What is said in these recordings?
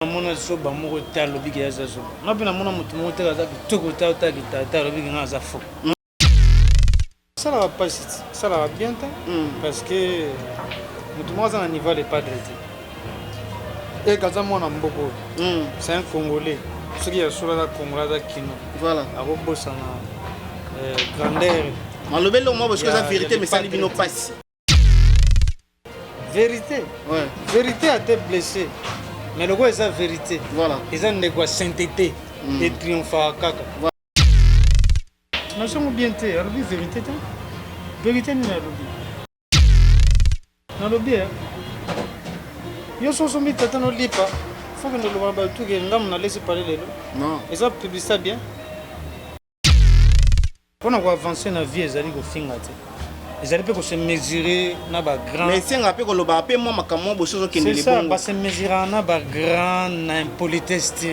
Mona soba moko ta lobi ke yaza soba. Na pe na mona mutu moko te kaza kitoko ta ta lobi ke ngaza fo. Ça va pas ça va bien parce que mutu moko za na niveau de padre. Et kaza mona mboko. C'est un Congolais. Ce qui est sur la Congolais kino. Voilà. Abo bossa na grandeur. Malobé lo moi parce que la vérité mais ça libino passe. Vérité. Ouais. Vérité a été blessé. Mais le gars, c'est la vérité. Voilà. Ils ont une sainteté et triomphant. Voilà. Nous sommes bien té. Alors, vérité. Vérité, nous avons dit. Nous avons dit. Nous sommes mis à nos lipas. Il faut que nous le voyons tout. Nous avons laissé parler de nous. Non. Ils ont publié ça bien. Pour nous avancer dans la vie, ils allaient au fin. Ils allaient se mesurer dans la grande. Mais si on a pu le baper, moi, ma caméra, je suis c'est ça, on se mesurer dans la grande impolitesse.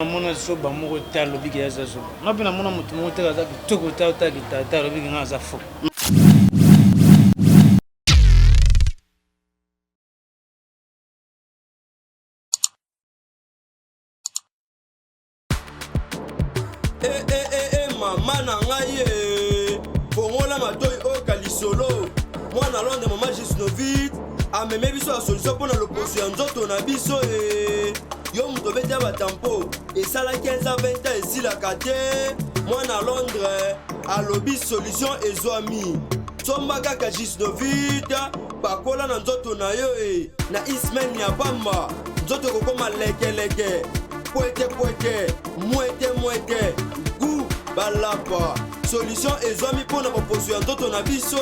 Mona soba moko ta lobi ke yaza soba. Na pe na mona mutu moko te kaza kitoko ta lobi ke ngaza fo. Mama na ngai fongola matoi o kalisolo mwana londe mama Gisnovit ameme biso la solution pour l'opposition ya nzoto na biso yo muto bete batampo esala 15 à 20 ans esilaka te mwana Londres alobi solution ezwami somba kaka Gisnovit bakola na nzoto na yo na ismen ya bamba nzoto kokoma lekeleke poete mwete gu balapa solution ezwami mpona baposo ya nzoto na biso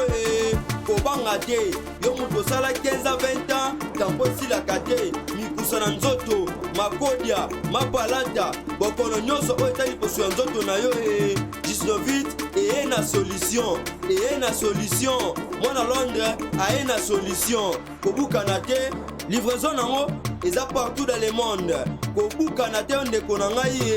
kobanga te yo moto osala 15 à 20 ans tampo esilaka te mikusa na nzoto makodia mapalata bokono nyonso oyo etali poso ya nzoto na yo Gisnovit eye na solution mwana Londres aye na solution kobukana te livraison nango eza partout dans le monde kobukana te ndeko na ngai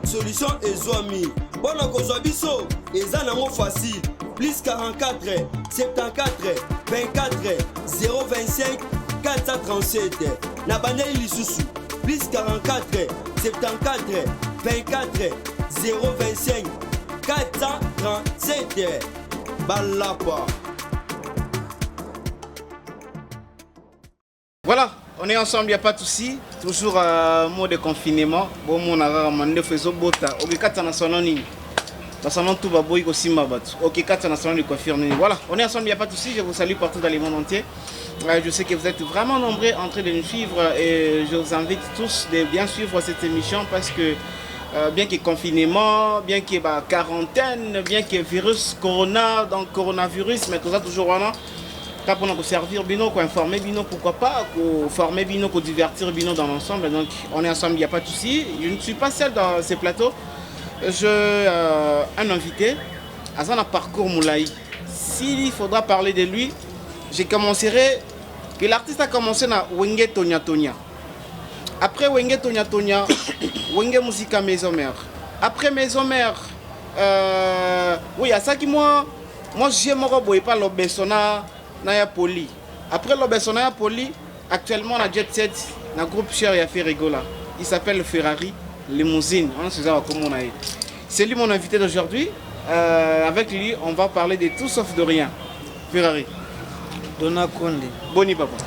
solution ezwami bona kozwa biso eza nango facile plus 44 74 24 025 437 na bandeli lisusu plus 44 74 24 025 437 balapa. Voilà, on est ensemble, il n'y a pas de souci. Toujours mot de confinement. Bon, mon arara mande faisons bota. Ok, 4 nationaux ni. Dans son nom tout va boy aussi ma bat. Ok, 4 nationaux ni coiffure ni. Voilà, on est ensemble, il n'y a pas de souci. Je vous salue partout dans le monde entier. Je sais que vous êtes vraiment nombreux en train de nous suivre et je vous invite tous de bien suivre cette émission parce que bien qu'il y ait confinement, bien qu'il y ait quarantaine, bien qu'il y ait virus corona, donc coronavirus, mais tout ça toujours voilà. Pour nous servir bino, informer bino, pourquoi pas, former bino, divertir bino dans l'ensemble. Donc on est ensemble, il n'y a pas de souci. Je ne suis pas seul dans ces plateaux. J'ai un invité, Azana Parcours Moulaï. S'il faudra parler de lui, je commencerai que l'artiste a commencé à Wenge Tonya Tonya. Après Wenge Tonya Tonya, Wenge Musica Maison Mère. Après Maison Mère, oui, à ça qui moi j'aime pas le Bessona. Naya Poli. Après l'Obesona Poli, actuellement on a Jet Set, un groupe cher et a fait rigola. Il s'appelle Ferrari Limousine. C'est lui mon invité d'aujourd'hui. Avec lui, on va parler de tout sauf de rien. Ferrari. Dona Kondi. Boni papa.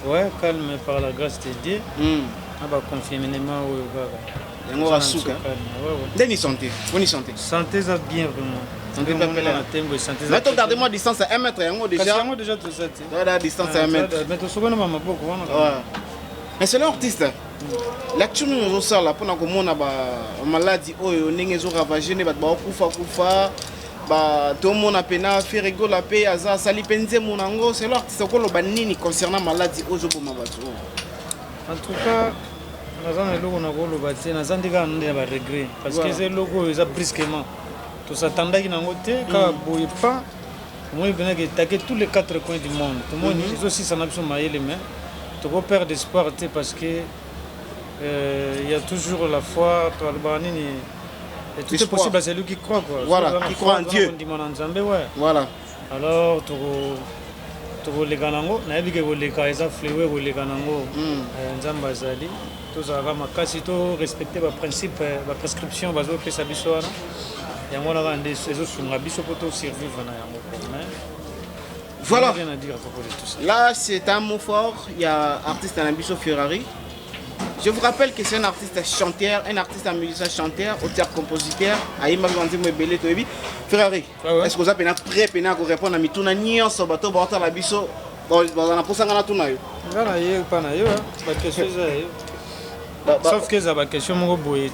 Ouais, calme par la grâce de Dieu. Ah bah confinement ou gaga. Deni santé. Boni santé. Santé ça bien vraiment. Maintenant, gardez-moi distance à 1 mètre. Déjà tout ça. Voilà, distance à 1 mètre. Mais c'est l'artiste. L'actu nous sort là pour nous montrer la maladie. Oh, nous avons ravagé, nous avons kufa. Tout le monde a pena fait rigoler la paix. Aza sali penze monango. C'est l'artiste qui a banni concernant la maladie. Oh, je peux m'abattre. En tout cas, nous avons le logo nous bâti. Nous avons des regrets parce que c'est le logo est brusquement. Tout ça tendait qu'il n'en était qu'à bouillir pas. Moi, il venait d'attaquer tous les 4 coins du monde. Tout le monde, ils aussi, ça n'a pas maillé les mains. Tu peux perdre d'espoir parce que il y a toujours la foi. Et tout est possible à celui qui croit. Quoi. Voilà, qui croit en Dieu. Voilà. Alors, tokoleka nango nayebi ke koleka eza flewe koleka nango nzambe azali tozalaka makasi to respecte baprincipe baprescription bazopesa biso wana yango naka nde ezosunga biso mpo tosurvivre na yango voilà rien à dire à propos de tout ça. Là c'est un mot fort, il y a artiste Anabiso Ferrari. Je vous rappelle que c'est un artiste chanteur, un artiste musicien chanteur, auteur compositeur, Aïma Ganzimo Ebele Toebi. Ferrari, est-ce que vous avez prêt pour répondre à Mituna Nyon Sobato Banta Labiso? Bon, on a posé un tunayo. Ngana ye pas na yo, ba question za yo. Sauf que ça va question mon boy.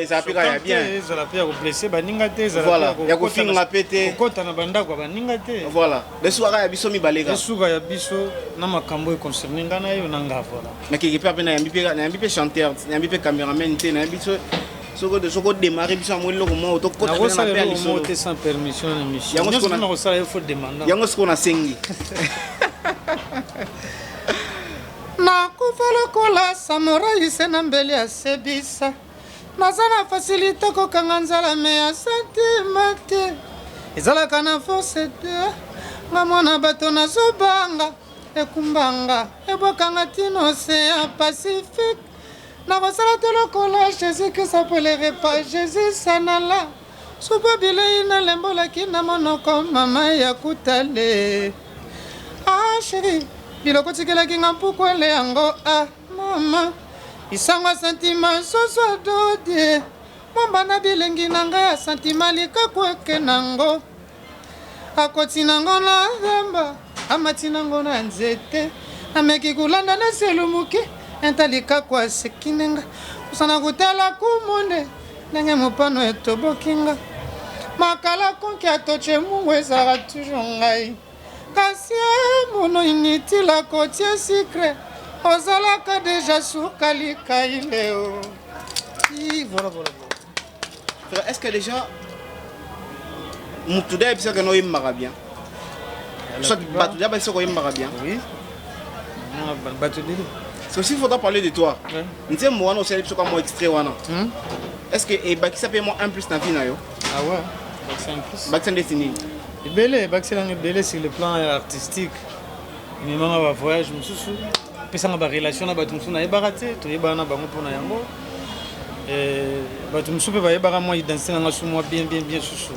Ça pika ya bien. Ça la pire blessé ba ninga te za. Voilà, ya ko finga pété. Ko kota na banda ko ba ninga te. Voilà. Le soir ya biso mi balega. Le soir ya biso na makambo e concerné ngana yo na nga voilà. Mais qui peut na yambi pe chanteur, yambi pe cameraman te na biso soko démarrer biso mo loko mo to kota na pe ali so te sans permission na mission. Yango na ko sala il faut demander. Yango ce qu'on a sengi. nakufa lokola samurai se na mbeli ya sebisa naza na fasilite kokanga nzala me ya santima te ezalaka na force te nga mwana bato nazobanga ekumbanga ebwakanga tino océan pacifique nakosala te lokola jésus que sapelere pa jésus sanala supo bilei nalembolaki na monoko mama ya kutale chéri biloko tikelaki nga mpukwele yango mama isango sentima soso dodie mombana bilengi na ngai ya sentima likaku eke nango akoti nango na zamba amati nango na nzete ameki kulanda na selu moke enta likaku aseki nenga kosana kutala kumunde ndenge mopano etoboki nga makala konki atoche mungu ezalaka toujours ngai kasi mono inutile akotie secret ozalaka deja suka likaileo. Voilà. Frère, est-ce que déjà Moutouda est bien que nous aimons bien? Soit Batouda est bien que nous aimons bien? Oui. C'est aussi il faudra parler de toi. Nous sommes moi aussi comme moi extrait wana. Est-ce que et Baki s'appelle moi 1 plus na vie na yo? Ah ouais. Baki 1 plus. Baki c'est destiné. Belé, Baki belé sur le plan artistique. Mais maman va voyage mususu. Pesa nga ba relation na batu mususu na ebaraté, to yebana bango pona yango. Batu mususu pe ba yebara moi danser nga sou moi bien susu.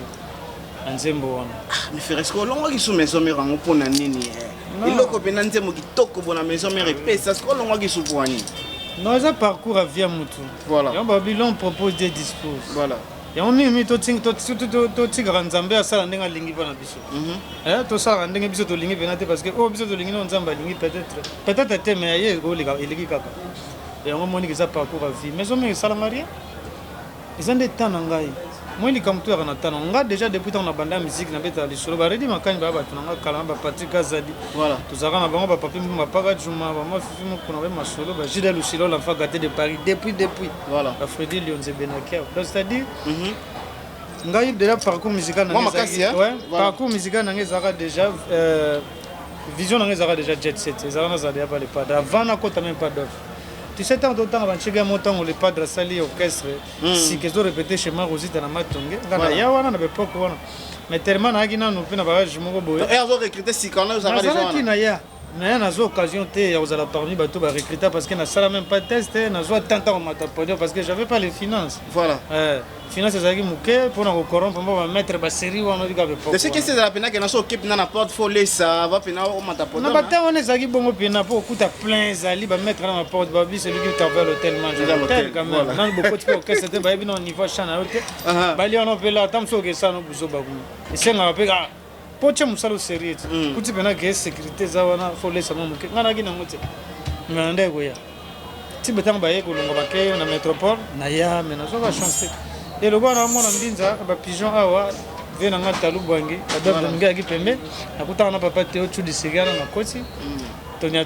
Anzembo wana. Mais frère, est-ce que longo ki sou maison mère ngo pona nini? Iloko pe nanzembo kitoko bona maison mère pesa, est-ce que longo ki sou poani? Non, ça parcours à via mutu. Voilà. Et en Babylone propose des disposes. Voilà. Et on est mis to tigre nzambe asala ndenga lingi bana biso. To sala ndenga biso to lingi penate parce que biso to lingi no nzamba lingi peut-être te mais aye go liga iligi kaka. Et on moni que ça parcours à vie. Mais on me sala maria. Ils ont des temps ngai. Moi li kam tuera na tano nga déjà depuis tant na banda musique na beta li solo ba redi makani ba batu nga kala ba patika zadi. Voilà. To zaka na bango ba papi ma paga juma ba ma fifi mo kuna ba solo ba jida lu silo la fa gâté de Paris depuis. Voilà. La Freddy Lyonze Benakia. Donc c'est-à-dire ngai déjà parcours musical na parcours musical na ngezaka déjà vision na ngezaka déjà jet set. Ezaka na zadi pas les pas avant na kota même pas d'offre. Tu sais tant d'autant avant que montant le padre sali orchestre si que je répéter chez moi aussi dans la matonge ngana ya wana na bepoko wana mais tellement na gina no pina bagage moko boye et azo recruter si quand nous avons déjà qui na ya na na zo occasion te aux ala parmi bato ba recruter parce que na sala même pas test na zo tanta au matapodio parce que j'avais pas les finances. Voilà. Finances ezaki muke pour na corrompre ba mettre ba série wana dika bepoko. De ce que c'est la pena que na so équipe na portfolio ça va pena au matapodio. Na bata wana ezaki bongo pena pour kuta plein zali ba mettre na porte ba bi celui qui t'avait l'hôtel manger l'hôtel quand même. Na beaucoup de que c'était ba bi no niveau chana hôtel. Ba li on pela tam so ke ça no buzo ba ku. Isenga ba peka poche musalo sérieux kuti pena ke sécurité za wana faut laisser mamu ke ngana kina ngote ngande ko ya tibetang ba yeko longa ba ke na métropole na ya mena so ba chance et le gwana mona mbinza ba pigeon awa vena ngata lubwangi adabda ngaki pembe nakuta na papa teo tu disigana na koti Tonya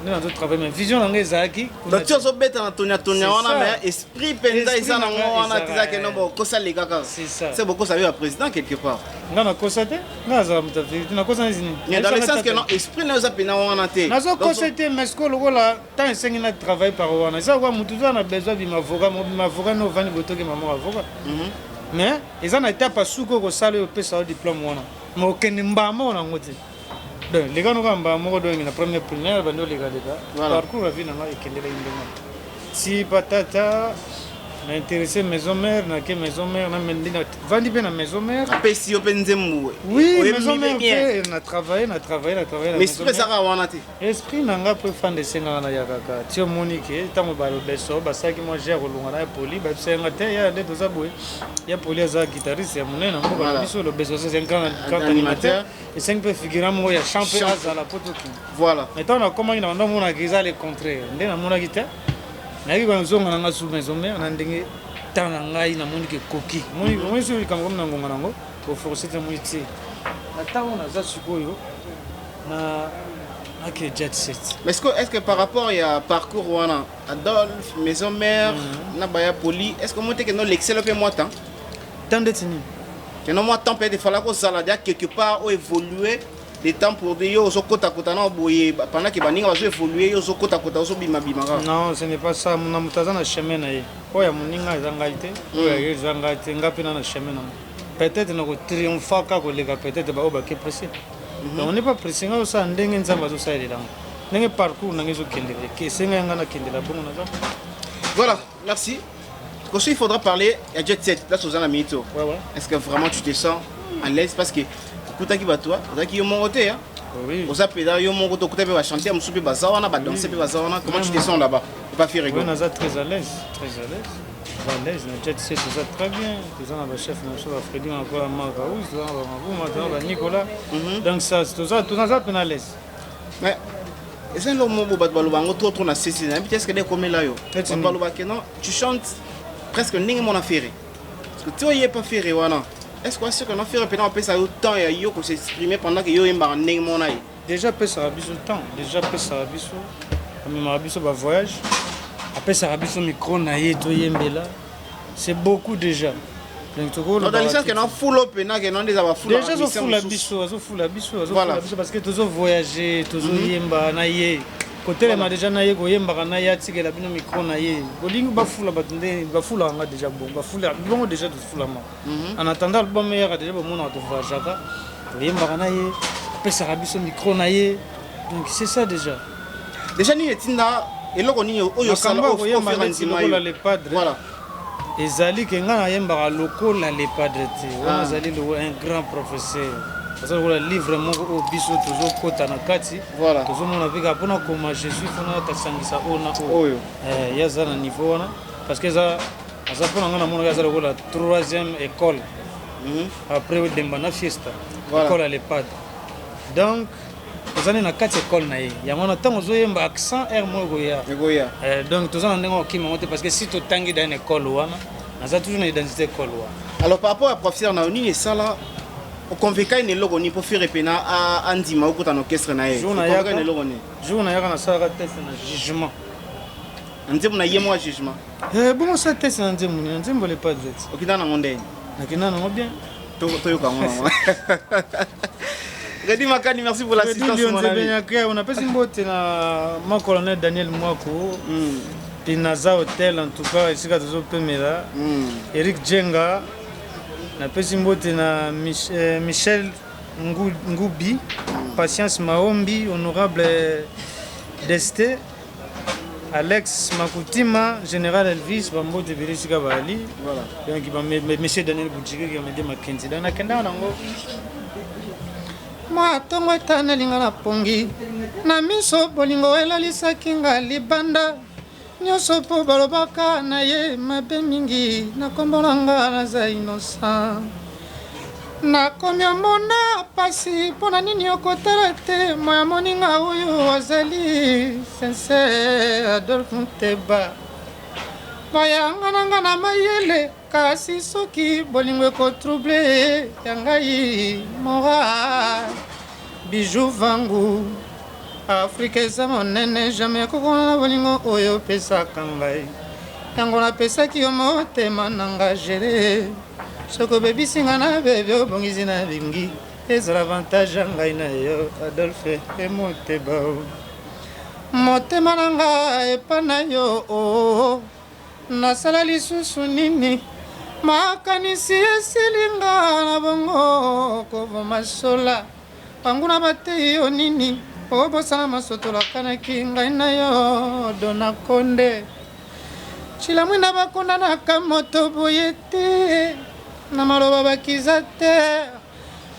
nous avons travaillé mais vision na ngezaki donc tu zo beta na Tonya wana mais esprit penda isa na wana tizake no boko sali kaka c'est beaucoup ça veut président quelque part ngana kosate ngaza mutafiti na kosa nzini dans le sens que non esprit na za pena wana te nazo kosate mais ko lokola tant enseigner na travail par wana ça quoi mutu za na besoin bi mavoka no vani botoke maman avocat mais ils en étape suko ko sali au pesa diplôme wana mo kenimba mo na ngoti Donc, les gars, nous avons la première primaire, nous avons les gars. Parcours, la vie, nous avons si patata, na intéressé maison mère, na ke maison mère, na mendina, vandi bien na maison mère. Après, si on peut nous oui, maison mère, on a travaillé. Mais c'est ça, on a été. Esprit, n'a pas fan de senga na yakaka. Tio Monique, tant que balo beso, basaki moi j'ai relonga na poli, ba senga te ya de to zaboué. Ya poli za guitariste, ya monena mboka biso le beso c'est un animateur et 5 peu figurant moi ya chanter à la potoki. Voilà. Maintenant on a comment on a mon agisa le contraire. Ndena mon guitare. Naïe banzonga nanga sous maison mère na ndenge tana ngai na moni ke koki moi sur comme na ngonga nango pour forcer te moitié na tawo na za sikoyo na ke jet set. Mais est-ce que par rapport à parcours wana Adolphe maison mère na baya poli est-ce que monter que non l'excel peu moi temps de tini que non moi temps peut de fala ko sala dia quelque part ou évoluer les temps pour dire yo zo kota kota na boye pendant que baninga va évoluer yo zo kota kota zo bima bima. Non, ce n'est pas ça. Mon amutaza na chemin na ye. Oya moninga ezangaite, oya ezangaite ngapi na chemin na. Peut-être na ko triompher ka ko lega peut-être ba oba ke pressé. Donc on n'est pas pressé nga ça ndenge nzamba zo saeli là. Ndenge parcours na ngezo kende ke senga nga na kende la bongo na za. Voilà, merci. Aussi il faudra parler à Jet Set là sur la mito. Ouais. Est-ce que vraiment tu te sens à l'aise parce que kutaki batwa kutaki yo mongo te hein. Oui. Oza peda yo mongo to kutape ba chanter musupe bazawana ba danser pe bazawana comment tu te sens là-bas? Faut pas faire rigoler. On est très à l'aise. À l'aise, na Jet Set ça très bien. Ils ont un chef na so Freddy encore Margaous, là on va Nicolas. Donc ça tout ça peine à l'aise. Mais est-ce que le mot bat balobango trop na ceci na est-ce que des comme là yo. Baloba que non, tu chantes presque ningue mon affaire. Parce que tu y est pas faire wana. Est-ce que c'est qu'on a fait répéter un peu ça autant et yo pour s'exprimer pendant que yo yemba ningue mon aïe. Déjà peut ça abiso temps, déjà peut ça abiso. Même abiso ba voyage. Après ça abiso micro na ye to yembela. C'est beaucoup déjà. Donc dans le sens que non full up na que non des aba full. Déjà zo full abiso parce que toujours voyager, toujours yemba na ye. Côté les déjà na ye ko yemba na ya tike la bino micro na ye. Bolingo ba full batende ba full nga déjà bon. Ba full bon déjà de full ma. En attendant le bon meilleur déjà bon on te voir jaka. Yemba na ye. Après ça abiso micro na ye. Donc c'est ça déjà. Déjà ni etinda eloko ni oyo sala o faire les padres. Voilà. Ezali ke nga na yemba lokola les padres te. On azali un grand professeur. Parce que le livre mon au biso toujours kota na kati. Voilà. Toujours mon avec apona comme je suis fona tasangisa ona oyo. Ya za na niveau na parce que ça pona nga na mon ya za la troisième école. Après au demba na fiesta. École les padres. Donc vous allez na quatre écoles na ye. Ya mona tango zo yemba accent r mo goya. Donc tous en ndengo ki monter parce que si tu tangi dans une école wana, na za toujours na identité école wana. Alors par rapport à professeur na oni et ça là au convoquer ne logo ni pour faire pena à andima au un orchestre na ye. Jour na yaka na sala test na jugement. Ndemo na yemo jugement. Bon ça test na ndemo les pas direct. Okina na monde. Na kina na bien. To yo kama. Redi Makani, merci pour l'assistance. On a pas si mbote na mon colonel Daniel Mwako. Pinaza Hotel en tout cas ici ka tozo pemela. Eric Djenga. Na pesi mbote na Michel Ngoubi, Patience Maombi, Honorable Desté, Alex Makutima, Général Elvis, Bambote Berisika Bali. Voilà. Donc monsieur Daniel Boudjike qui m'a dit ma Kenzi. Donc na kenda nango. Ma tongo etana linga na pongi. Na miso bolingo elalisaki nga libanda. Nyonso po balobaka na ye mabe mingi nakombola nga naza innocent nakomi omona pasi mpona nini okotala te moya moninga oyo azali sincere Adolphe Nteba bayanga na nga na mayele kasi soki bolingo ekotrouble ya ngai moral bijou vangu Afrique eza monene jamais kokona na bolingo oyo pesaka ngai yango napesaki yo motema na nga gere soko bebisi nga na bebe obongisi na bingi ezala avantage ya ngai na yo Adolphe Moteba motema na nga epa na yo nasala lisusu nini makanisi esilinga na bongo kovoma sola banguna batei yo nini obosana masotolakanaki ngai na yo dona konde cilamwina bakondanaka moto boye te na maloba bakiza te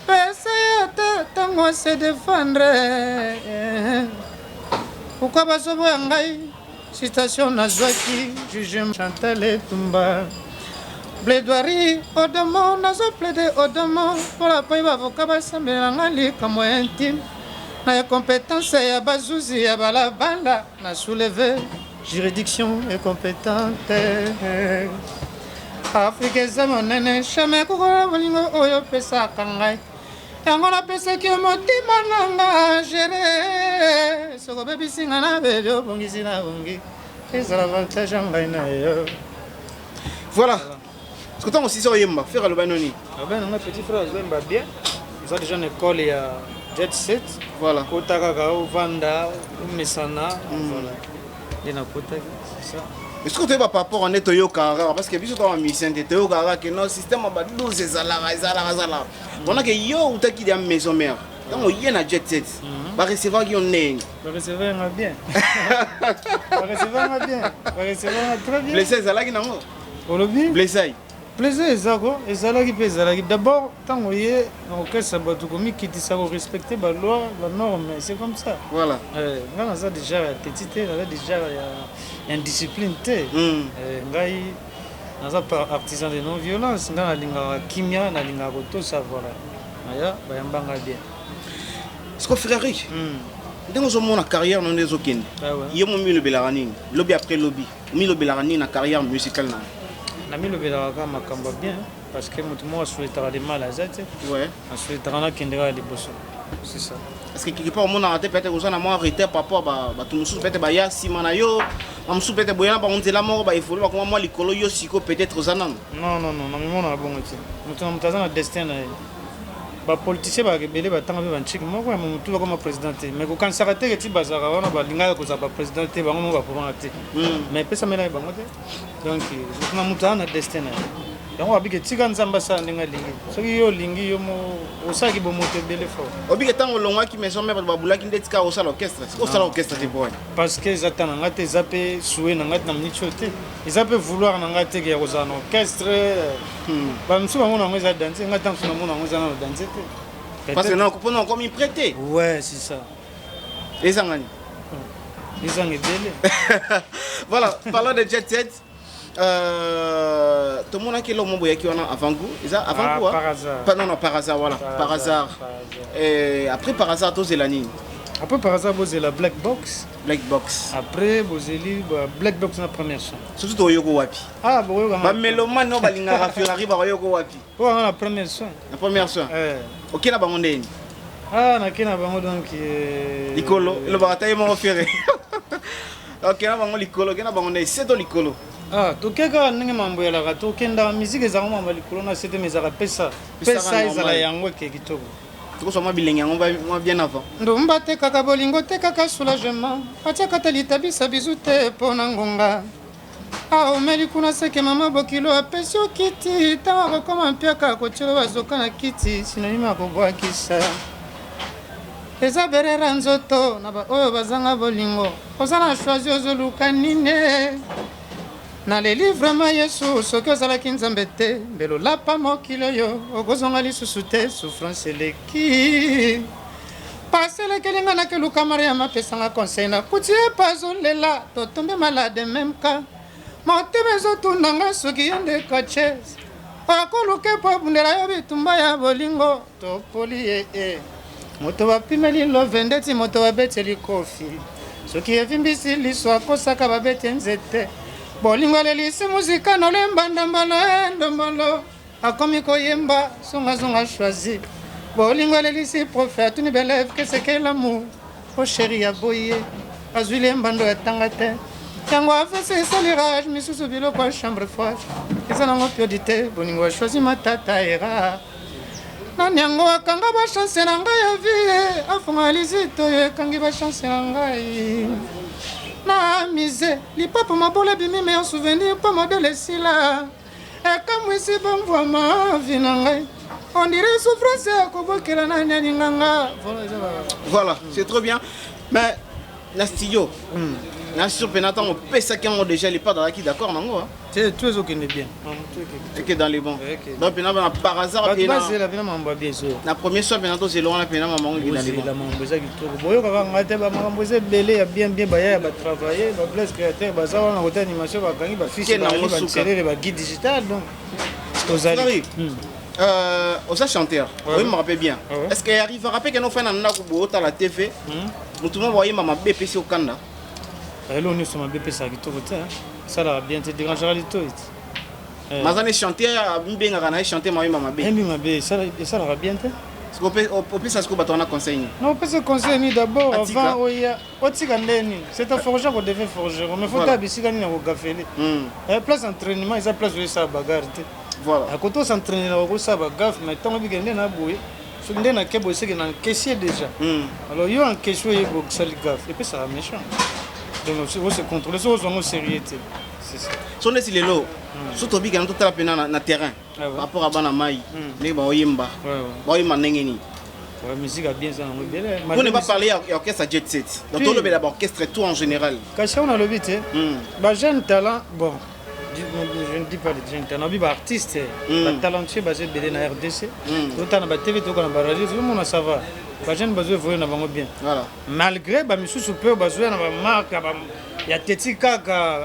pese ata ntango se défendre pourquoi bazoboya ngai citation nazwaki juge Chantal Etumba plaidoirie odomo nazo plaide odomo mpola pai bavoka basambela nga likambo intime na compétence ya bazuzi ya balabala na soulever juridiction incompétente Afrique eza monene jamais kokola bolingo oyo pesaka ngai yango napesaki motima nanga gere soko bebisinga na bebe obongisi na bongi ezala avantage ya ngai na yo. Voilà. Est-ce que tu as aussi sur Yemba faire le banoni? Ah ben mon petit frère Zemba bien. Ils ont déjà une école il y a Jet Set. Voilà. Kotaka au Vanda, au Mesana. Voilà. Il y a Kotaka, c'est ça. Est-ce que tu as par rapport à Netoyo Kara parce que biso ta mission de Toyo Kara que non système ba 12 ezala. On a que yo ou ta qui de maison mère. Donc il y a Jet Set. Ba recevoir qui on est. Ba recevoir bien. Ba recevoir bien. Ba recevoir très bien. Blessé ezala ki nango. Olobi? Blessé. Plaisir ezako ezalaki pe ezalaki d'abord ntango ye na okesa bato komikitisa korespecte baloi banorme c'est comme ça voilà ngai naza déjà ya petit te naza déjà ya indiscipline te ngai naza artisan de non violence ngai nalingaka kimia nalingaka kotosa voilà aya bayambanga bien siko frère ndenge ozomona carrière nonde ezokende ye momi lobelaka nini lobi après lobi omi lobelaka nini na carrière musicale na nami lobelaka makambo bien parce que moto moko asuetaka de mal aza te asuetaka nakendeka ya liboso c'est ça parce que quelque part omonaka te peut-être oza na mwa retard par rapport bato mosusu peut-être baya nsima na yo bamosusu peut-être boyana bango nzela moko baévolue bakoma mwa likolo yo siko peut-être oza nano non namimonaka bongo te moto na moto aza na destin na ye bapoliticien bakebele batanga mpe banchiki moko ya motu bakoma président te mais kokanisaka te keti bazalaka wana balingaka kozala baprésident te bango moko baprovanga te mais epesamelaki bango te donc motu na motu aza na destin na ye yango babiki etika nzambe asala ndenge alingi soki yo olingi yo osalaki bomoto ebele fort obiki ntango olongwaki maison mare bato babulaki nde tika osala orchestre osala orchestre te boy parce que eza ta na ngai te eza mpe souwe na ngai te na miniti oyo te eza mpe vouloir na ngai te ke ya kozala na orchestre bamosusu bango nango eza danse ngai ntango mosusu nango nango eza na danse te parce que mpona okomi prêté ouais c'est ça ezangani ezanga ebele voilà parlant de Jet Set tout le monde a qui l'homme boyaki wana avant goût avant quoi non par hasard voilà par hasard et après par hasard tous elani après par hasard vous la black box après vous black box na première son surtout to yoko wapi boyo ba melomane no balinga Ferrari ba yoko wapi la première son OK na bango ndeni na kina bango donc likolo le bataille mo ferré OK na bango likolo kena bango ndeni c'est to likolo tokeka ndenge mambo yalaka tokendaka miziki ezalaka mambo ya likolo na sete ezalaka pesa ezala yango eke kitoko tokosoma bilenge yango mwa bien avant ndumba te kaka bolingo te kaka soulagement atiaka te litabisa bizu te mpo na ngonga omeli kuna seke mama bokilo apesi okiti ntango akokoma mpiaka kotielo bazoka na kiti sinonime akobwakisa eza berera nzoto na baoyo bazanga bolingo oza na choisi ozoluka nine na leli vraiment yesu soki ozalaki nzambe te mbelo lapa mokili oyo okozonga lisusu te souffrance eleki pasi elekeli nga nakeluka mariam apesanga conseil na kuti epa azolela totombe malade memka motema ezotunda nga soki ye nde coaches akoluka epo abundela yo bitumba ya bolingo topoli ye moto bapimeli love ndeti moto babeteli kofi soki evimbisi liso akosaka babeti nzete bolingo lelisi muzika nolemba ndombolo akomi koyemba zonga choisi bolingo lelisi prophète atuni belève que c'est que l'amour o chéri ya boye azwi lemba ndo yatanga te yango afesi esalirage misusu biloko ya chambre froide eza nango piodité bolingo achoisi matata era nani yango akanga bachanse na ngai ya vie afunga lizito oyo ekangi bachanse na ngai na mise lipapo mabola bimi meilleur souvenir mpo modele esila ekamwisi bamvwama vi na ngai On dirait souffrance. Voilà, c'est trop bien. Mais, la studio, la sur Penatan, on peut ça qui ont déjà les pas dans la qui d'accord, non? C'est tout ce qui est bien. Et que dans les bons. Donc, Penatan, par hasard, la première fois, Penatan, c'est loin, la Penatan, maman, qui est dans les bons. Bien, bien, travailler, place créateur, animation, guide digital. Aux chanteur, oui, je me rappelle bien. Est-ce qu'il arrive à rappeler que nous faisons un la TV? Nous tout le monde voyait ma BPC au Canada. Nous sommes BPC à ça l'a bien te dérangera les toits. Mais chanteur, bien chanter ma BPC. Ça l'a bien te. Au plus, ça se coupe à ton conseil. Non, on peut se conseiller d'abord avant. C'est un forgeron qu'on devait forger. Mais il faut gagner au café. Place d'entraînement, ils ont place de ça bagarre. Voilà. À côté s'entraîner au ça bagarre, mais tant que bien na boué. Je suis dans quel bossé dans caissier déjà. Alors il y a un caissier qui est sali gaffe et puis ça va méchant. Donc il faut se contrôler, il faut se sérieux. C'est ça. Si on est sur les lots, surtout bien quand on est dans le terrain, par rapport à Banamaï, les Baoyimba, Baoyima Nengeni. La musique a bien ça. Vous ne pas parler d'orchestre Jet Set. Donc on le orchestre tout en général. Quand on a le but, jeune talent, bon. Je ne dis pas de jeunes talents, mais artistes, talentueux basé dans la RDC. D'autant que la TV, tout le monde ça va. Les jeunes basés voient bien. Malgré que les gens peuvent baser dans la marque, il y a des petits caca,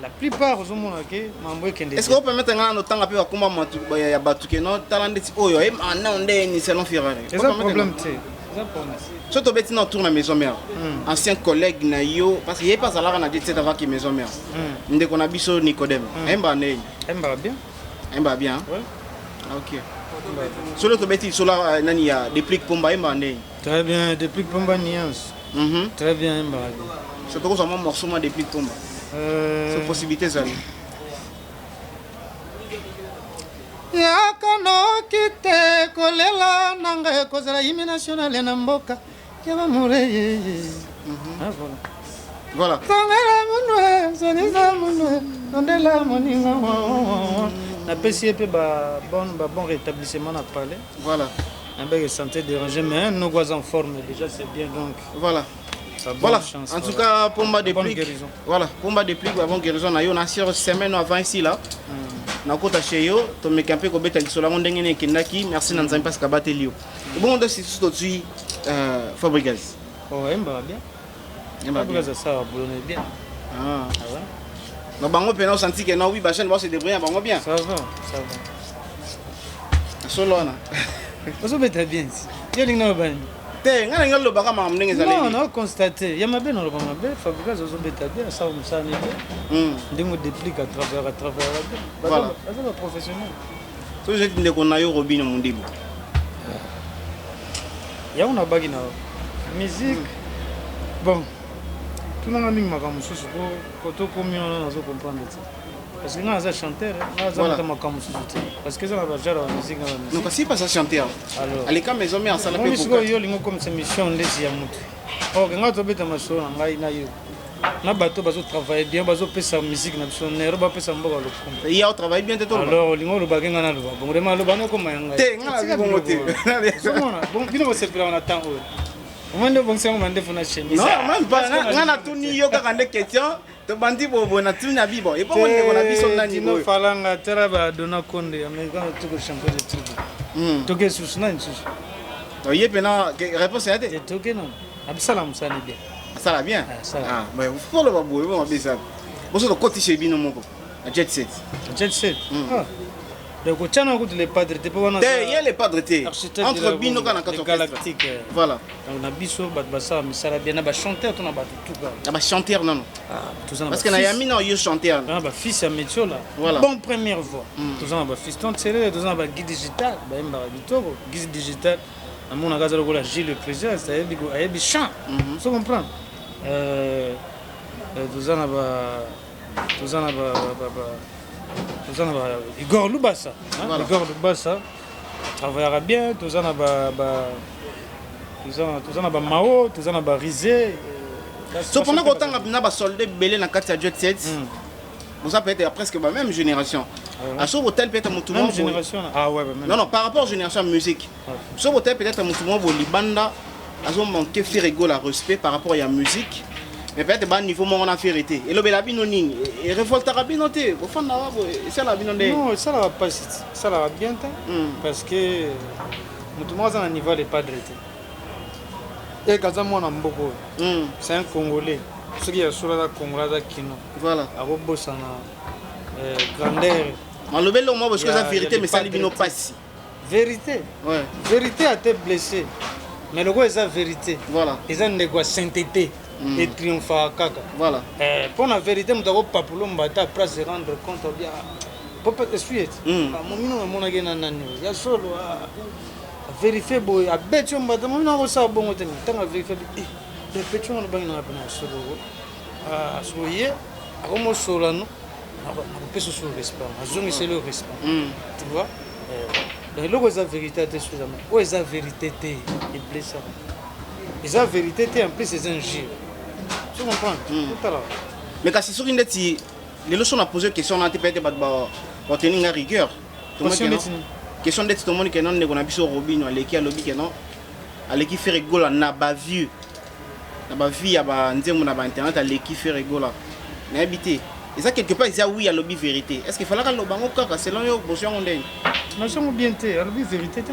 la plupart des gens qui est-ce qu'on peut mettre un temps à faire comme il y a battu que non talent de oh yo on est ni c'est non Ferrari. C'est un problème. Surtout bêtiment on tourne à maison mère. Ancien collègue na yo parce qu'il y a pas salaire na dit c'est avant qui maison mère. Ndé qu'on a biso Nicodème. Emba bien. Emba bien. Ouais. OK. Sur l'autre bêtise sur la nani ya déplique pomba emba né. Très bien, déplique pomba nuance. Très bien emba. C'est trop ça mon morceau moi déplique pomba. C'est possibilité ça. Yakano kite kolela nanga kozala hymne national na mboka yaba mureye. Voilà. Sangala munwe, soniza munwe, ndela moninga. Na pesi pe bon rétablissement na parler. Voilà. Un peu de santé dérangé mais nous sommes en forme déjà c'est bien donc. Voilà. Voilà, chance, en tout cas, Pomba déplique. Voilà, Pomba déplique avant guérison. On a eu une semaine avant ici là. Na kota chez yo, to me campé ko beta lisola ndenge ne kindaki, merci na nzambe parce que batelio. Bon on c'est tout dessus Fabregas. Oh, emba bien. Emba bien ça boulot bien. Ah ouais. Na bango pena senti que non oui ba chaîne ba se débrouiller bango bien. Ça va. Solo na. Oso beta bien. Yo linga ba. Non, on a constaté. Il y a ma belle, Fabregas oso beta bien, ça on s'en est bien. Ndingo déplique à travers. Voilà. C'est un professionnel. Tout je dis qu'on a eu Robin Mondibo. Il y a une bague musique. Bon. Tout le monde m'a comme ça, quand on comprendre ça. Parce que nous sommes chanteurs, parce que ça va faire la musique. Donc si pas ça chanteur. Alors, allez quand maison mais en salle peu beaucoup. Yo lingo comme c'est mission laisse ya mutu. Oh, quand tu beta maso ngai na yo. Na bato bazo travailler bien, bazo pesa musique na biso nero ba pesa mboka lokumba. Il y a travail bien te tout. Alors lingo lo bagenga na lo. Bon vraiment lo bano comme ngai. Te ngala bongo te. Bon, bino se pela on attend. On va bon c'est on mande fona chemise. Non, même pas ngana tuni yo ka kande question. To bandi bobo na tuna bibo et pas on est on a biso nani no falanga teraba dona konde américain tout ko champion de tribu to ke sus nani sus to yepena réponse ya te to ke non absalam sani bien ça va bien ah mais faut le babo bon abisa boso to koti chez bino moko jet set ah donc au tchana ko les padres te pas il y a les padres te entre bino kana kato galactique voilà donc na biso bat basa misala bien na ba chanteur to na ba tout na ba chanteur non tout ça parce que na yami na yo chanteur na ba fils ya métier là bon première voix tout ça na ba fiston serré tout ça na ba guide digital ba mba bitoko guide digital na mona kaza ko la Gilles le président ça yebi ko ayebi chant tu comprends tout ça na ba Igor Lubasa, Igor Lubasa travaillera bien, tout ça na ba Mao, tout ça na ba Rizé. So pendant que tanga na ba soldé belé na kati ya jet set. ça peut être presque la même génération. À ce hôtel peut-être mon tout le monde. Même génération. Ah ouais, même. Non, non, par rapport à la génération musique. Ce hôtel peut-être mon tout le monde au Libanda. Ils ont manqué de faire rigolo à respect par rapport à la musique. Mais peut-être à niveau on a fait arrêter. Et le belabino ning. Et révolte arabe noté. Au fond là, c'est la binondé. Non, ça va pas. Ça va bien parce que tout le monde a un niveau de pas de arrêter. Et quand on a beaucoup, c'est un Congolais. Ce qui est sur la Congolais Kino. Voilà. À Robosana, grandeur. Mais le bel homme parce que la vérité, mais ça libino passe. Vérité. Ouais. Vérité a été blessé. Mais le gars, c'est la vérité. Voilà. Ils ont des sainteté et triompha kaka. Voilà. Pour la vérité, nous avons pas pour l'homme après se rendre compte. Pour pas te suivre. Mon mino, mon agena nani. Il y a solo à vérifier. À bête, on va demander à ça bon temps. Tant à vérifier. Les petits on va bien appeler solo. À soyer, à comment solo non. On peut se sur le respect. À zone c'est le respect. Tu vois. Donc, là où la vérité est suffisamment, où est la vérité est blessée. Et la vérité est en plus c'est un gire. Tu comprends? Mais quand c'est sûr qu'il y a les leçons à poser question, on a peut-être pas tenir la rigueur. Question d'être tout le monde qui est non qu'on a vu sur Robin, à l'équipe à lobby qui est non, à l'équipe fait rigolo, n'a pas vu, à ba nzembo na ba internet à l'équipe fait rigolo, n'a habité. Et ça quelque part ils disent oui à lobby vérité. Est-ce qu'il fallait que le bango kaka selon yo bosion on est? Non, c'est bien té, à lobby vérité ta.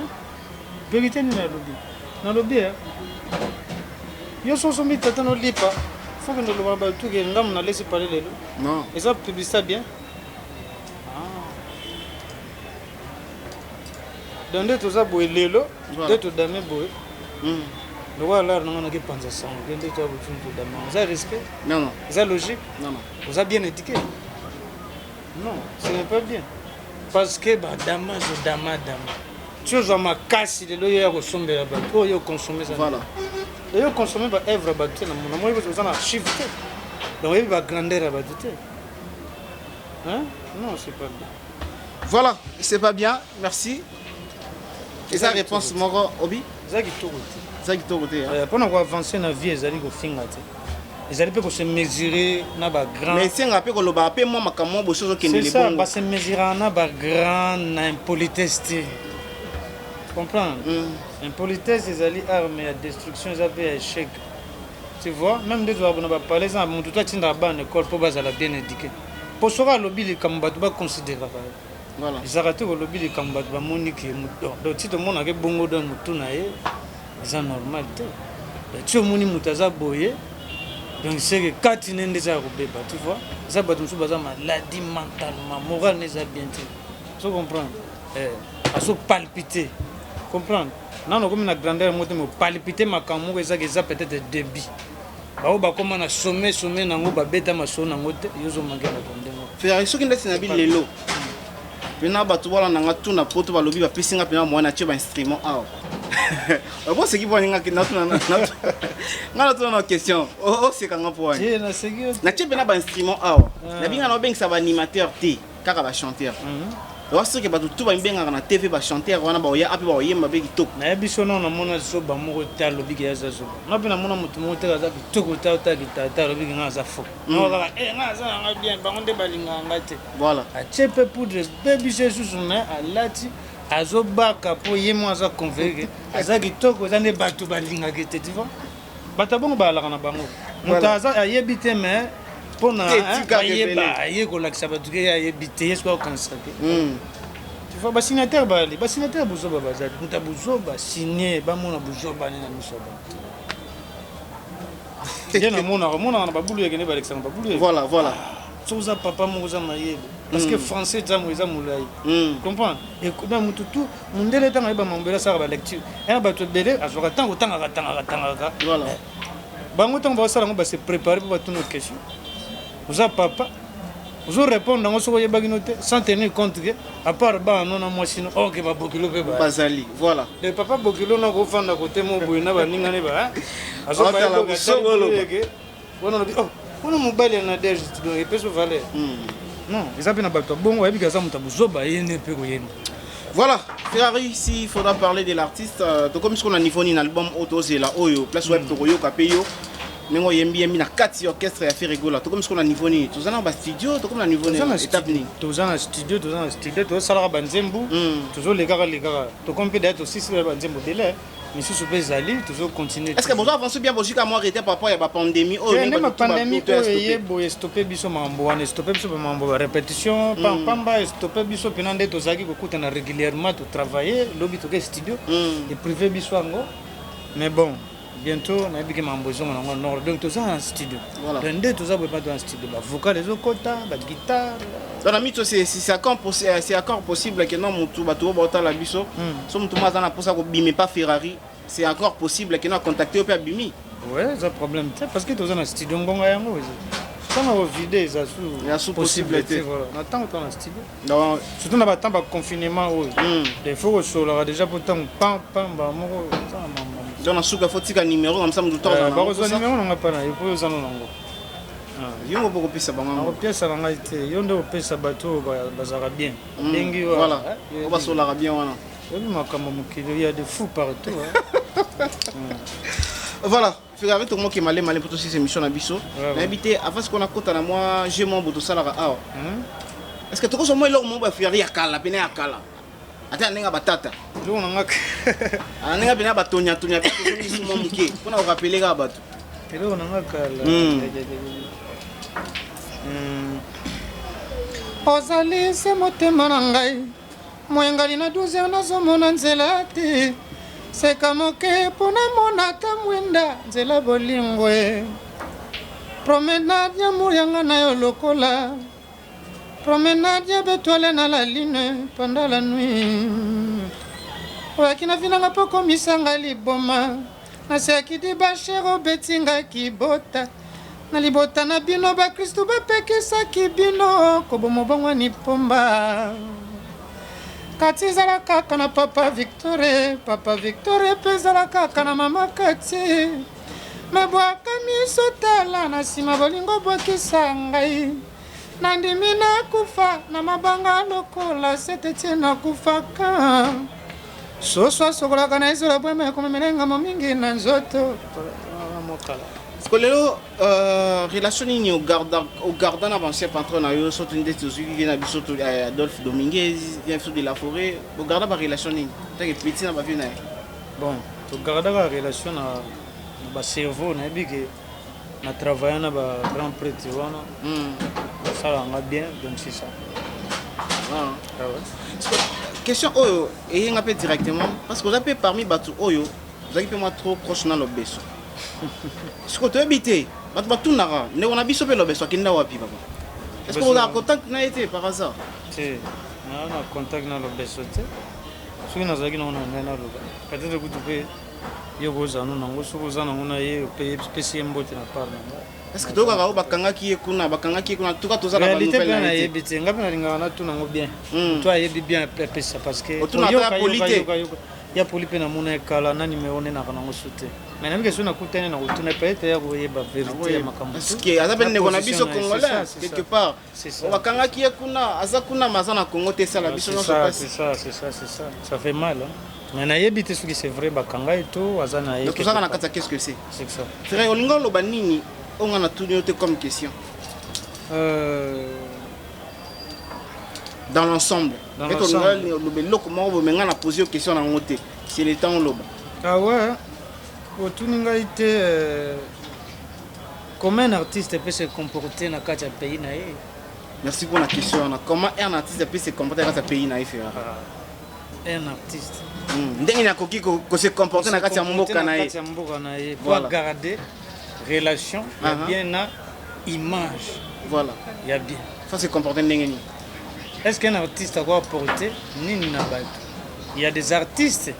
Vérité ni na lobby. Na lobby yo so so mi tata no lipa. Faut que nous le voyons tout que ngam na laisser parler les non. Et ça publie ça bien. Donc de tout ça boy lelo, de tout dame boy. Le voilà là on a que penser ça. De tout ça boy dame. Vous avez respect? Non non. Vous avez logique? Non non. Vous avez bien éduqué? Non, ce n'est pas bien. Parce que dama. Tu as ma casse, il y a consommé là-bas. Oh, il y a consommé ça. Voilà. Il y a consommé par œuvre là-bas. Moi, je vais shifter. Donc, il y a grandeur là-bas. Hein? Non, c'est pas bien. Voilà, c'est pas bien. Merci. Et sa réponse, Moro Obi? C'est tout. C'est qui côté. Pour avancer dans la vie, ils allaient ils allaient se mesurer dans le grand. Mais c'est un peu que le bas, moi, ma caméra, je suis c'est ça, va se mesurer dans le grand impolitesse. Tu comprends? Impolitesse, ils allaient armer à destruction, ils avaient échec. Tu vois, même des gens qui ont parlé, ils ont tout à fait dans l'école pour bien éduquer. Pour ce lobby, les Kambats doivent considérer. Voilà. Ils arrêtent le lobby, les Kambats doivent moniquer. Donc, si tout le monde a bon mot dans le mouton, c'est normal. Tu as moni moutaza boye. Donc, c'est que quand tu n'es pas robé, tu vois, ça va être une maladie mentalement, morale n'est pas bien. Tu comprends? À se palpiter. Comprendre? Non, comme une grandeur, moi, palpiter ma camoufle, et ça peut-être débit. Comme on a sommé, on a bêta ma sonne, on a manqué la condamnation. Frère, ce qui est un peu l'élo. Maintenant, on a tout na poto ba lobby ba pissinga pena mo na tcheba instrument ah. Bon c'est qui voit nga na question. Oh c'est quand pour. Na tcheba ba instrument ah. Na binga na beng ça ba animateur T, kaka ba chanteur. Alors ce que ba tout ba benga na TV ba chanteur wana ba oya api ba oyemba be kitoko. Na biso na mona so ba mo ta lobby ke yaza so. Na pena mona mutu mo te kaza kitoko ta gitata lobby nga za fo. Na ba nga za nga bien ba onde ba linga ngate. Voilà. A chepe poudre baby Jesus na alati azobaka po yemo aza convaincre aza kitoko za ne batu ba linga ke te tu vois. Bata bongo ba la kana bango. Mutu aza ayebite mais pona aye ko lakisa batu ke ayebite yeso ko consacrer. Tu vois ba signataire buzoba bazali muta buzoba signer ba mona buzoba na misoba. Voilà, voilà. Papa parce que français comprends? Et dans tout monde est dans la ça la lecture. Et bah tu belé à jouer tant autant. Voilà. Bango tant va ça on se préparer pour toutes nos questions. Vous papa vous répondre dans ce que sans tenir compte que à part ba non moi sinon OK ba bokilo pe ba bazali voilà le papa bokilo na ko fanda côté mo boyina ba ninga ne ba azo ba ko ke on on mo bale na deje donc et peut se valer non ils appellent na bato bongo et puis ça muta buzoba yene pe ko yene. Voilà, Ferrari, ici il faudra parler de l'artiste. Comme ce qu'on a niveau un album auto c'est la Oyo, place web to Oyo Kapeyo. Nengo yembi na 4 orchestre ya fait rigola. To comme ce qu'on a niveau ni. Tous na ba studio, to comme na niveau ni étape ni. Tous na studio, to sala ba nzembu. Toujours les gars. To comme peut-être aussi sur ba nzembu délai. Mais si je peux aller, toujours continuer. Est-ce que bonjour avance bien bonjour quand moi arrêté par rapport à la pandémie oh mais la pandémie ko stopper biso mambo on stopper biso mambo répétition pamba stopper biso penande to zaki ko kutana régulièrement to travailler lobby to studio et privé biso ngo mais bon bientôt na biki mambo zo na nord donc to ça en studio rende to ça pas dans studio ba vocal les okota ba guitare dans la mythe c'est encore possible que non mutu ba to bota la biso so mutu mazana pour ça ko bime pas Ferrari c'est encore possible que non contacter au bimi ouais ça problème parce que to ça en studio ngonga yango ça na vider ça sous possibilité voilà on attend dans le studio non surtout na ba temps ba confinement des fois so déjà pourtant pam ba moko ça donc na suka fotika numéro comme ça mutu to ça ba ko numéro nga pa na il faut ça nango yo boko pesa bango ko pesa banga ite yo ndo pesa bato bazara bien dengi voilà on va sur la bien wana oui makambo mukilo il y a des fous partout voilà Ferrari tout le monde qui m'a pour toutes ces émissions na biso na habité avant ce qu'on a côté na moi j'ai mon boto salara ah est-ce que tu connais moi leur mon ba Ferrari akala pene akala ata nenga batata jo nanga nenga pene batonya tonya to biso mo muke pona ko rappeler ga bato pero nanga kala ozali se motema na ngai moyengali na 12 nazomona nzela te seka moke mpona mona ta mwenda nzela bolingwe promenade ya murianga na yo lokola promenade ya betwale na la lune pendant la nuit oyaki na vinanga mpo komisanga liboma naseyaki di bashero betinga kibota na libota na bino bakristu bapekisaki bino koboma bongwani pomba kati ezala kaka na papa victoire mpe ezala kaka na mama kati mebwaka miso tala na nsima bolingo bwakisa ngai nandimi nakufa na mabanga lokola setetie nakufaka soso asokolaka na ezola bwema ekomemelenga momingi na nzoto mokala Skolelo relation ni au gardant avancé patron na yo surtout des toujours qui na biso Adolphe Dominguez vient sur de la forêt au gardant ba relation ni tant que petit na ba vie na bon to gardant ba relation na ba cerveau na biki na travailler na ba grand prêtre wana ça va bien donc c'est ça question oyo et nga peut directement parce que vous avez parmi batu oyo vous avez moi trop proche na lobeso ce que tu habites batu nara ne on a biso pe lobeso kinda wapi papa est-ce que vous avez contact na été par hasard si on a contact na lobeso te soki nazalaki nango na ngai na loba peut-être kutu mpe yo kozana nango soki oza nango na ye opesi ye mbote na part nango est-ce que tokaka o bakangaki ye kuna tuka toza na réalité mpe nayebi te ngai mpe nalingaka natuna yango bien to ayebi bien apesa parce que ya poli mpe namona ekala na nimero nenaka nango so te mais nayebi ke so nakutani na kotuna peut-être ya koyeba vérité ya makambo aza mpe ndeko na biso congolais quelque part bakangaki ye kuna aza kuna maza na congo te esala biso nyonso pasi ça fait mal mais nayebi te soki c'est vrai bakanga ye to aza na ye tozaka na kati ya qu'est-ce que c'est ça frère olinga oloba nini onga na tuni yo te comme question dans l'ensemble question na ngote c'est le temps loba ah ouais otuni ngai te comment un artiste peut se comporter dans kati ya pays na ye merci pour la question comment un artiste peut se comporter dans kati ya pays na ye un artiste ndenge nakoki ko se comporter na kati ya mboka na ye pour garder relation bien na image voilà il y a bien faut se comporter ndenge ni est-ce qu'un artiste a quoi apporter nini na bato il y a des artistes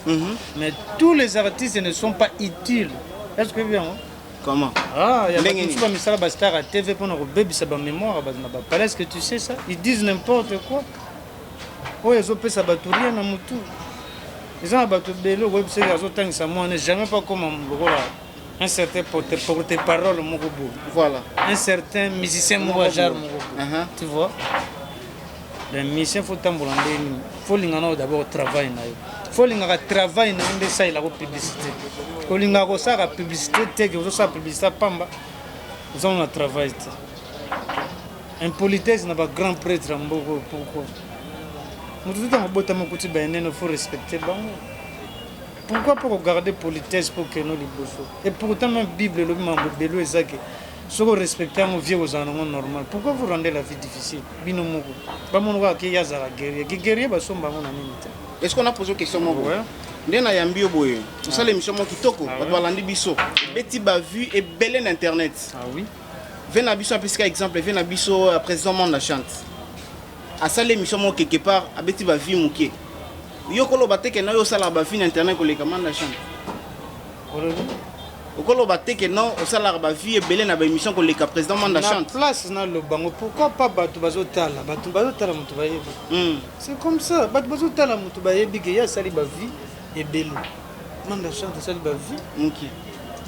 mais tous les artistes ne sont pas utiles est-ce que bien comment il y a des gens qui misala ba star à TV pour nous bébisa ba mémoire ba na ba est-ce que tu sais ça ils disent n'importe quoi oh ils ont fait ça baturia na mutu ils ont battu belo web c'est ils ont tant ça moi n'est jamais pas comme un certain porte-parole Mogobo voilà un certain musicien Mogojar Mogobo tu vois les musiciens faut tambouriner faut l'ingano d'abord travail na yo faut lingaka travail na nde ça il a publicité ko lingaka ko ça publicité te que ça publicité pamba nous on a travail impolitesse n'a pas grand prêtre mboko pourquoi nous tout en bota mo kuti ba nene faut respecter bango pourquoi pour garder politesse pour que nous liboso et pourtant même Bible le mambo belo ezaki si vous respectez mon vieux aux animaux normal, pourquoi vous rendez la vie difficile? Est-ce qu'on a posé une question? Ndena yambi oboye. Tout ça l'émission qui toko. Balandi biso. Beti ba vu et belle internet. Ah oui. Vena biso parce exemple, vena biso président monde la chante. À ça l'émission quelque part a beti ba vu muké. Yo kolo bateke na yo sala ba fin internet ko le commande la chante. Okolo bateke non au salaire ba vie et belé na ba émission ko le président manda chante. Place na le bango pourquoi pas batu bazotala mutu bayebi. C'est comme ça batu bazotala mutu bayebi que ya sali ba vie et belé. Manda chante sali ba vie. OK.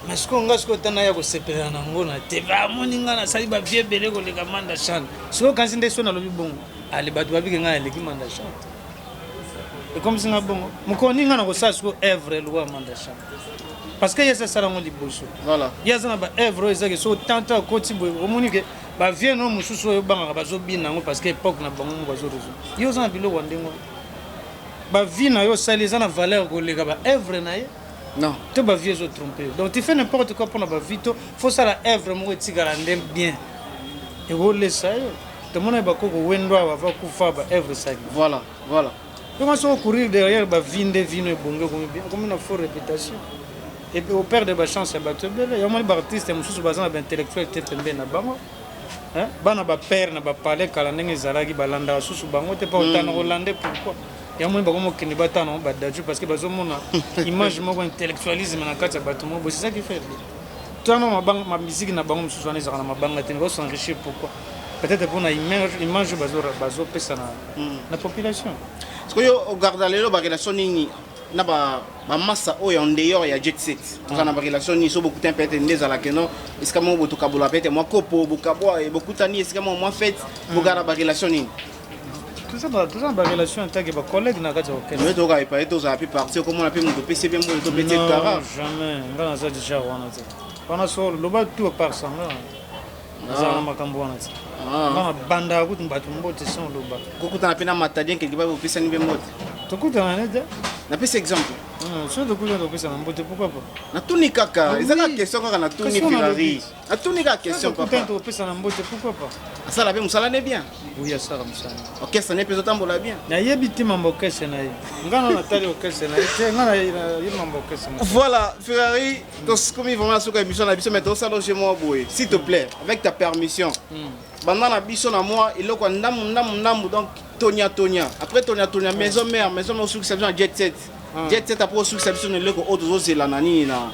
Mais ce qu'on gasko tana ya ko sepela na ngona te va moninga na sali ba vie belé ko le manda chante. So quand c'est ndeso na lobi bongo ali batu babike nga le manda chante. Et comme c'est na bongo mukoni nga na ko sasko œuvre loi manda chante. Parce que y a ça salon liboso. Voilà. Y a ça na ba œuvre ezaki so tanta koti boy omonike ba vie no mususu oyo banga bazo bina ngo parce que époque na bango bazo rezo. Yo za bilo wandengo. Ba vie na yo sali za na valeur ko lega ba œuvre na ye. Non. Te ba vie zo tromper. Donc tu fais n'importe quoi pour na ba vie to faut ça la œuvre mo etigala ndem bien. Et wo le ça yo. Te mona ba ko wendo ava ku fa ba œuvre ça. Voilà, voilà. Comment ça courir derrière ba vie de vie no bongo comme une fausse réputation. Et puis au père de la chance, il y a un artiste, il y a un intellectuel qui est tombé dans le banc. Bana ba père na ba parler kalandenge zalagi balanda susu bango te pas autant hollandais pourquoi il y a moins bango qui ne bata non ba daju parce que bazo mona image moko intellectualisme na kati ya bato mo c'est ça qui fait toi non ma musique na bango susu na zana ma banga te va s'enrichir pourquoi peut-être pour na image bazo pesa na population parce que yo regarde lelo ba relation nini na ba massa oyo en dehors ya jet set tout ça na relation ni so beaucoup temps peut-être ndeza la keno est-ce que moi boto kabola peut-être moi kopo bokabo et beaucoup tani est-ce que moi fait bogarda ba relation ni tout ça ba relation tant que ba collègue na kati okene mais to ga pas to za pi partir comme on appelle mon PC bien mon to petit cara jamais ngana za déjà wana te wana so lo ba tout par ça na makambo wana te ngana banda ku tumba tumbote son lo ba kokuta pena matadien quelque part PC ni bien mot to kuta na nede na pesa exemple so de kuta to pesa mbote pourquoi pas na tuni kaka ezaka question kaka na tuni Ferrari na tuni kaka question papa to pesa na mbote pourquoi pas ça la bien musala ne bien oui ça comme ça OK ça n'est pas tambola bien na yebi mambo kese na ngana na tali okese na te ngana mambo kese voilà Ferrari donc comme ils vont à sur émission na biso mais to ça chez moi boy s'il te plaît avec ta permission banda na biso na moi iloko ndambu donc Tonia après Tonia maison mère maison sur exception jet set jet set après sur exception le ko autres zela nani na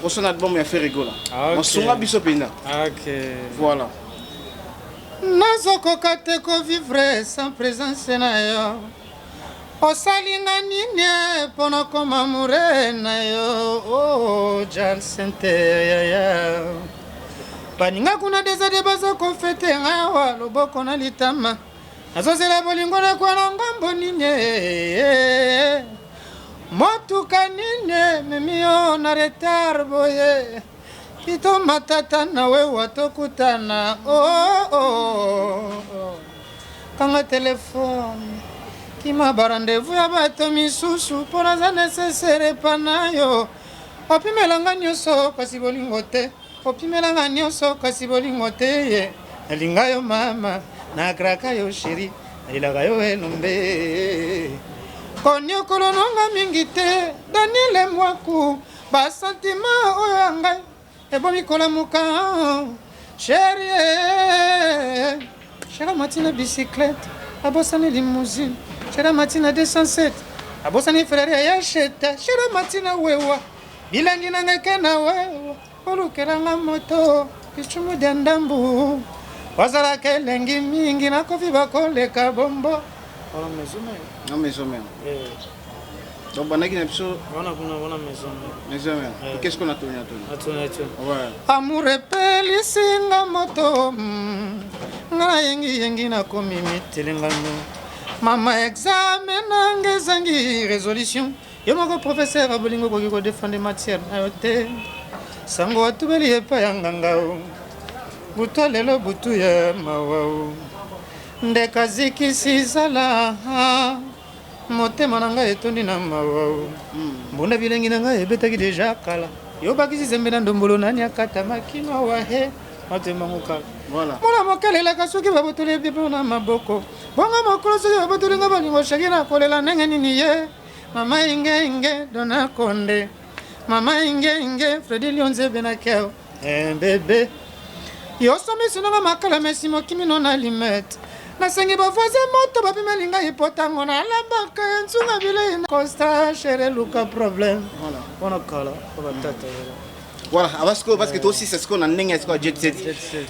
prochain album ya fait rigola on songa biso penda OK voilà nazokoka te ko vivre sans présence na yo osalinga nini pona koma mure na yo oh Jan Sente ya baninga kuna desade bazo konfete ngawa loboko na litama nazozela bolingo na kwa ngambo nini motuka nini mimio na retard boye kito matata na we watokutana kanga telefone kima barandevous ya bato misusu pona za necessaire panayo opimelanga nyonso kasi bolingo te opimelanga nyonso kasi bolingo te ye nalinga yo mama nakraka yo sheri nailaka yo enombe konyokolo nonga mingi te Daniele Mwaku basentima oyo ya ngai ebomi kolamuka sheri shera matina bicyclette abosani limousine shera matina 207 abosani Ferrari ya sheta shera matina wewa bilangi na ngai ke na wewa olukelanga moto pichumu de ndambu wazalaka elengi mingi nakofi bakoleka bombo na maison mère donc banaki na biso wana maison mère qu'est-ce qu'on a tourné ouais amour epelisinga moto ngana yengi nakomi mitelengano Mama examen nanga zangi résolution. Yo moko professeur abolingo koki ko défendre matière na yo te. Sango atubeli epa yanganga o. Buto lelo butu ya mawa. Ndeka zikisi sala. Motema nanga etondi na mawa. Mbona bilengi nanga ebetaki déjà kala. Yo bakisi zembe na ndombolo nani akata makino wa he. Matema ngokala. Voilà. Mona mokelela kasuki babotole bibo na maboko. Bonga mokolo soki babotole nga balingo shakina kolela ndenge nini ye. Mama inge dona konde. Mama inge Fredi Lionze benakeo. Bébé. Yo somi sinonga makala mesi mokimi nona limete. Nasengi bavoise moto bapimelinga ipotango na lambaka nsunga bile Costa chere luka problème. Voilà. Bona kala batata. Voilà, parce que toi aussi c'est ce qu'on a n'engagé quoi jet set.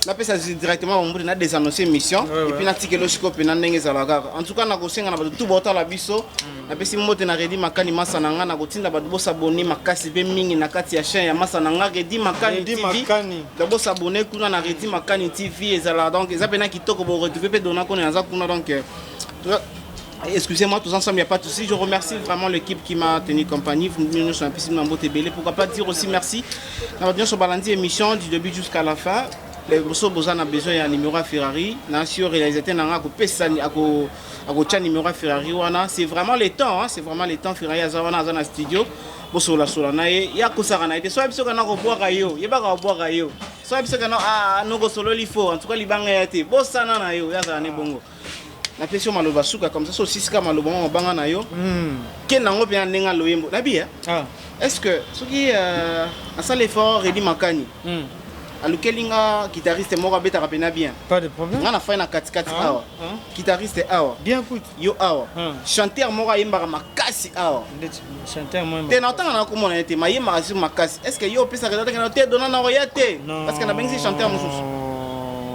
La paix ça directement on a des annoncer mission et puis na tikelo scope na n'engagé za la gare. En tout cas na ko senga na ba tout bota la biso. Na pesi moto na redi makani masa na nga na ko tinda ba bo s'abonner makasi be mingi na kati ya chaîne ya masa na nga redi makani TV. Da bo s'abonner kuna na redi makani TV ezala donc ça pena kitoko bo retrouver pe dona qu'on za kuna donc excusez-moi, tous ensemble, il n'y a pas de souci. Je remercie vraiment l'équipe qui m'a tenu compagnie. Nous sommes un peu de Bélé. Pourquoi pas dire aussi merci. Nous avons sur Balandi émission du début jusqu'à la fin. Les gros besoin a besoin d'un numéro à Ferrari. Nous avons réalisé un numéro à Ferrari. C'est vraiment les temps. C'est vraiment les temps. Ferrari a un studio. Bosola sola na ye ya kusaka na ite so biso kana ko boaka yo ye ba ka boaka yo so biso kana no go solo lifo en tout cas libanga ya te bosana na yo ya za ne bongo. La pression maloba suka comme ça so siska maloba mo banga na yo ke nango pe ndenga loyembo na bien est-ce que soki asa l'effort redi makani alukelinga guitariste moko beta kapena bien pas de problème ngana fa na katikati awa guitariste awa bien écoute yo awa chanteur moko yembaka makasi awa chanteur moi te na tanga na komona ete mayema sur makasi est-ce que yo pesa ka tanga te dona na royate parce que na bengisi chanteur mususu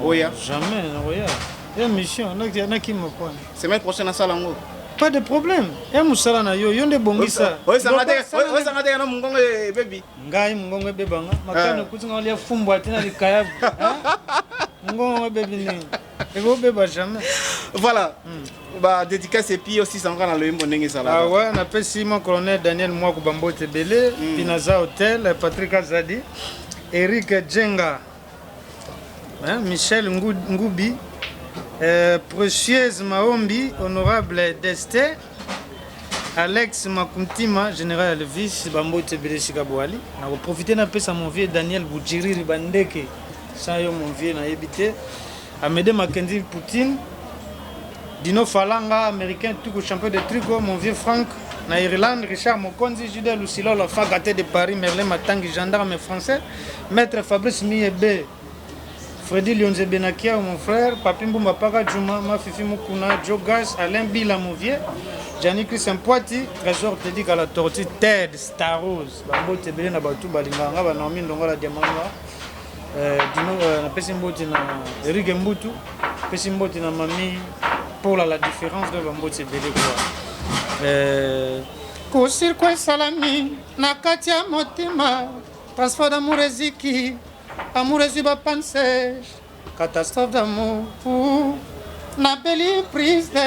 oya jamais na royate et mission na qui me point semaine prochaine à Salango pas de problème et musala na yo yonde bongisa oy sangate na mungongo baby ngai mungongo bebanga makano kutinga lia fumbo atina likaya mungongo baby ni ego beba jamais voilà ba dédicace et puis aussi sanga na loyembo ndenge sala ah ouais na pesi mon colonel Daniel Mwako Bambote Belé Pinaza Hotel Patrick Azadi Eric Djenga Michel Ngoubi Précieuse Maombi, honorable Desté, Alex Makuntima, général Elvis, Bambo Tebele Chikabouali. On va profiter d'un peu de mon vieux Daniel Boudjiri Ribandeke, sans yo mon vieux na habité. Amédée Mackenzie Poutine, Dino Falanga, américain, tout le champion de tricot, mon vieux Franck, na Irlande, Richard Mokonzi, Jude Lucilo, la Fagaté de Paris, Merlin Matangi, gendarme français, Maître Fabrice Miebe. Fredi Lionze Benakia, mon frère, Papi Mbumba Paga Djuma, ma Fifi Mukuna, Joe Gas, Alain Bila Mouvier, Gianni Christian Poiti, Trésor Teddy à la tortue, Ted, Star Rose, Bambo Tebele na Batu, Balinganga, Banomi Ndongo la Diamanga, Dino, na Pesimboti na Eric Mbutu, Pesimboti na Mami, pour la différence de Bambo Tebele quoi. Kusirkwe salami, Nakatia Motima, transfert d'amour eziki. Amour et pensée, catastrophe d'amour. Na belle prise de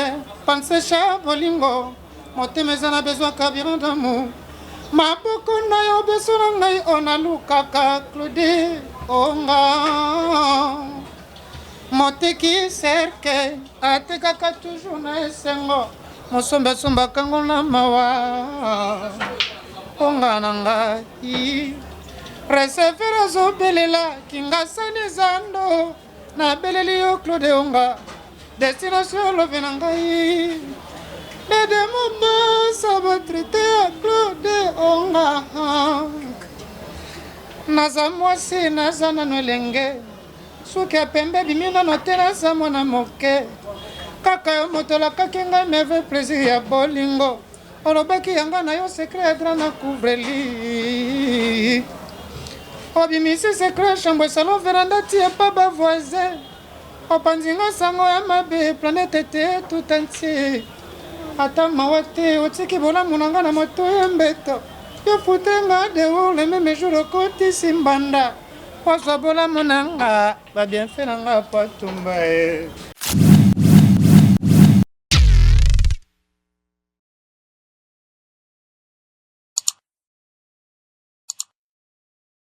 pensée chabolingo. Motemeza na besoin kabirant d'amour. Ma boko na yo besoin ngai ona lukaka Claude onga. Moteki serke atekaka toujours na esengo. Mosomba somba kango na mawa. Onga nangai. Recevera zo belela kinga sani zando na beleli yo Claude Onga destination lo venangai de momba sabo traité Claude Onga naza mwasi naza nano elenge soki apembe bimina notela za mwana moke kaka yo motola kakinga meve plaisir ya bolingo olobaki yanga na yo secret edra na couvreli obimisi secret chambre salon veranda tie pa ba voisin opanzinga sango ya mabe planète te tout entier ata mawa te otiki bolamu na nga na moto ya mbeto yo futenga de ou le même jour okotisi mbanda ozwa bolamu na nga babienfait na nga patumba